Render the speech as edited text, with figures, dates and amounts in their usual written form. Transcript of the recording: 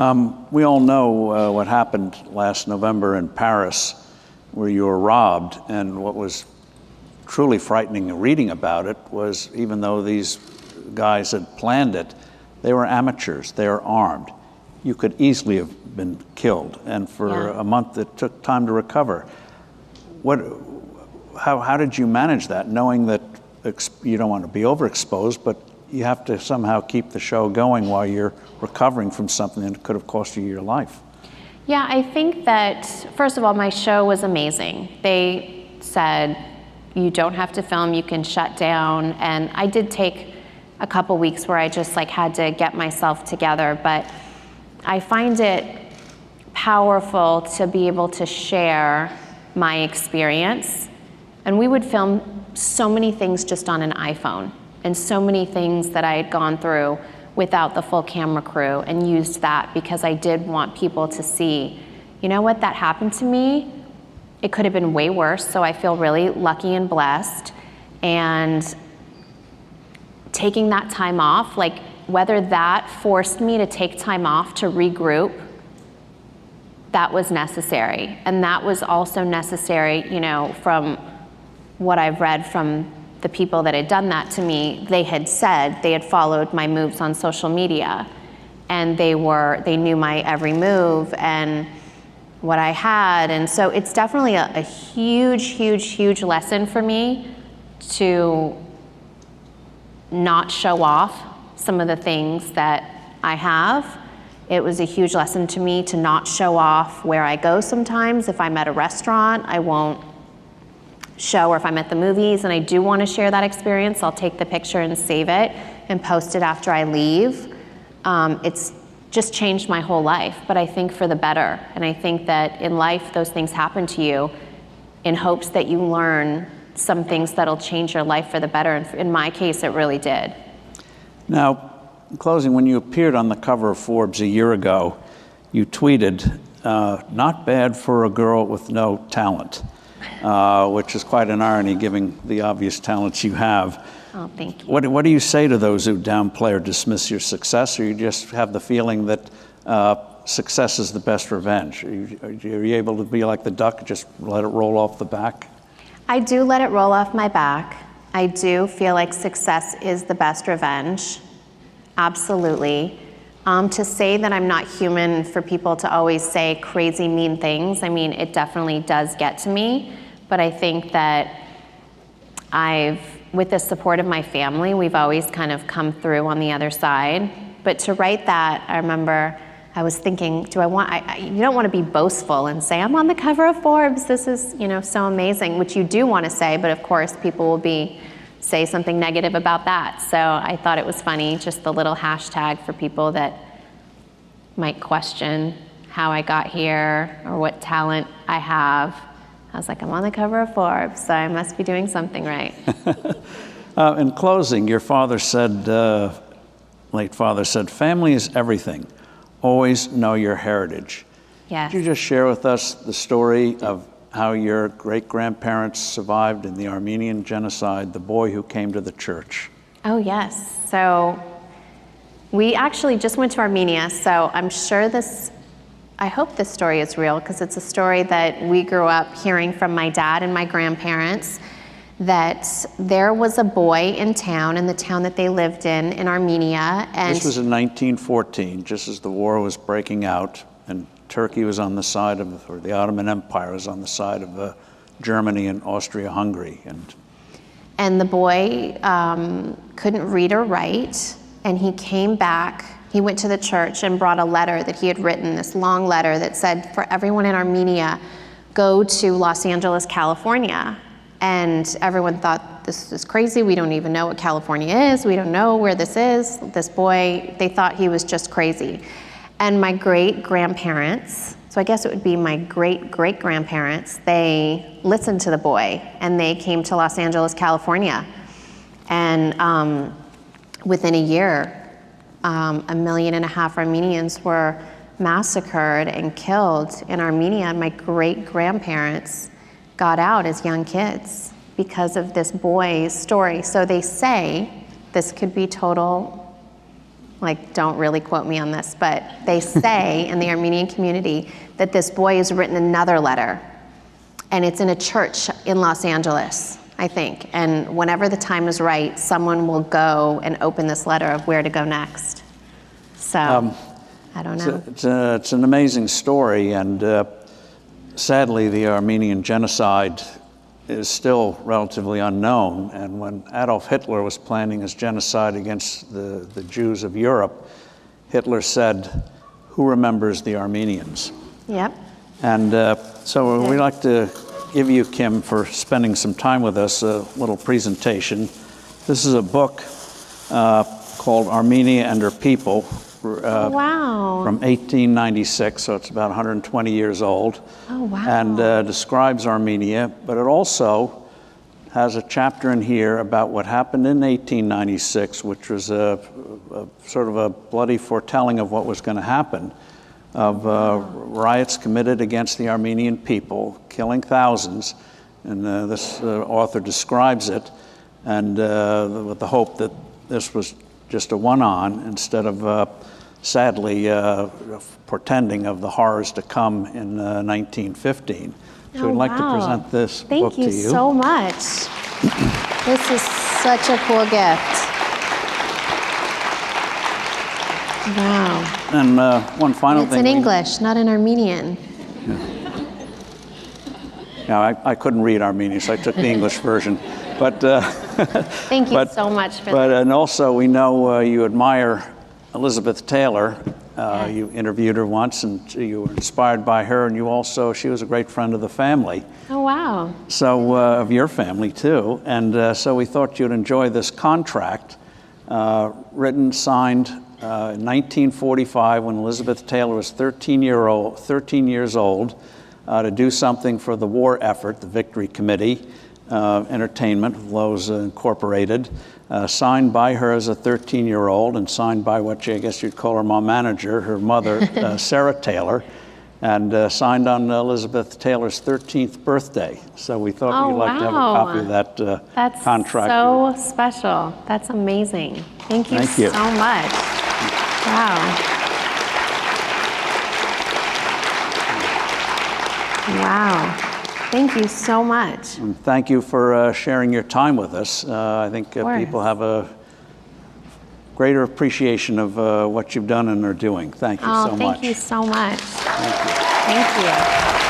We all know what happened last November in Paris, where you were robbed, and what was truly frightening reading about it was, even though these guys had planned it, they were amateurs, they were armed. You could easily have been killed, and for a month it took time to recover. How did you manage that, knowing that you don't want to be overexposed, but you have to somehow keep the show going while you're recovering from something that could have cost you your life? Yeah, I think that, first of all, my show was amazing. They said, you don't have to film, you can shut down. And I did take a couple weeks where I just had to get myself together, but I find it powerful to be able to share my experience. And we would film so many things just on an iPhone, and so many things that I had gone through without the full camera crew, and used that because I did want people to see, you know what, that happened to me. It could have been way worse, so I feel really lucky and blessed. And taking that time off, whether that forced me to take time off to regroup, that was necessary. And that was also necessary, from what I've read from the people that had done that to me. They had said they had followed my moves on social media, and they knew my every move and what I had. And so it's definitely a huge, huge, huge lesson for me to not show off some of the things that I have. It was a huge lesson to me to not show off where I go sometimes. If I'm at a restaurant, I won't show, or if I'm at the movies and I do want to share that experience, I'll take the picture and save it and post it after I leave. It's just changed my whole life, but I think for the better. And I think that in life, those things happen to you in hopes that you learn some things that'll change your life for the better. And in my case, it really did. Now, In closing, when you appeared on the cover of Forbes a year ago, you tweeted, "Not bad for a girl with no talent," which is quite an irony, given the obvious talents you have. Oh, thank you. What do you say to those who downplay or dismiss your success, or you just have the feeling that success is the best revenge? Are you able to be like the duck, just let it roll off the back? I do let it roll off my back. I do feel like success is the best revenge. Absolutely. To say that I'm not human, for people to always say crazy, mean things, I mean, it definitely does get to me. But I think that with the support of my family, we've always kind of come through on the other side. But to write that, I remember I was thinking, you don't want to be boastful and say, I'm on the cover of Forbes, this is, so amazing, which you do want to say, but of course people will say something negative about that. So I thought it was funny, just the little hashtag for people that might question how I got here or what talent I have. I was like, I'm on the cover of Forbes, so I must be doing something right. In closing, your father said, late father said, family is everything. Always know your heritage. Yes. Could you just share with us the story of how your great-grandparents survived in the Armenian genocide, the boy who came to the church? Oh, yes. So we actually just went to Armenia, so I'm sure I hope this story is real, because it's a story that we grew up hearing from my dad and my grandparents, that there was a boy in the town that they lived in Armenia. And this was in 1914, just as the war was breaking out, and Turkey was on the side of, or the Ottoman Empire was on the side of Germany and Austria-Hungary. And the boy couldn't read or write, and he came back. He went to the church and brought a letter that he had written, this long letter that said, for everyone in Armenia, go to Los Angeles, California. And everyone thought, this is crazy. We don't even know what California is. We don't know where this is. This boy, they thought he was just crazy. And my great-grandparents, so I guess it would be my great-great-grandparents, they listened to the boy, and they came to Los Angeles, California. And within a year, 1.5 million Armenians were massacred and killed in Armenia. And my great-grandparents got out as young kids because of this boy's story. So they say this could be total like, don't really quote me on this, but they say in the Armenian community that this boy has written another letter, and it's in a church in Los Angeles, I think. And whenever the time is right, someone will go and open this letter of where to go next. So, I don't know. It's an amazing story, and sadly, the Armenian genocide is still relatively unknown. And when Adolf Hitler was planning his genocide against the Jews of Europe, Hitler said, "Who remembers the Armenians?" Yep. And so we'd like to give you, Kim, for spending some time with us, a little presentation. This is a book called Armenia and Her People, Wow. from 1896, so it's about 120 years old. Oh, wow. And describes Armenia, but it also has a chapter in here about what happened in 1896, which was a sort of a bloody foretelling of what was going to happen, of riots committed against the Armenian people, killing thousands. And this author describes it, and with the hope that this was just a one-on instead of sadly portending of the horrors to come in 1915. So we'd like to present this book to you. Thank you so much. This is such a cool gift. Wow. And one final thing. It's in English, not in Armenian. Yeah, I couldn't read Armenian, so I took the English version. But Thank you so much for that. And also, we know you admire Elizabeth Taylor. You interviewed her once, and you were inspired by her, and she was a great friend of the family. Oh, wow. So, of your family, too. And so we thought you'd enjoy this contract, written, signed in 1945, when Elizabeth Taylor was 13 years old, to do something for the war effort, the Victory Committee, Entertainment with Lowe's Incorporated, signed by her as a 13-year-old and signed by what I guess you'd call her mom manager, her mother, Sarah Taylor, and signed on Elizabeth Taylor's 13th birthday. So we thought you'd like to have a copy of that contract. That's so special. That's amazing. Thank you so much. Wow. Wow. Thank you so much. And thank you for sharing your time with us. I think people have a greater appreciation of what you've done and are doing. Thank you so much. Thank you so much. Thank you. Thank you.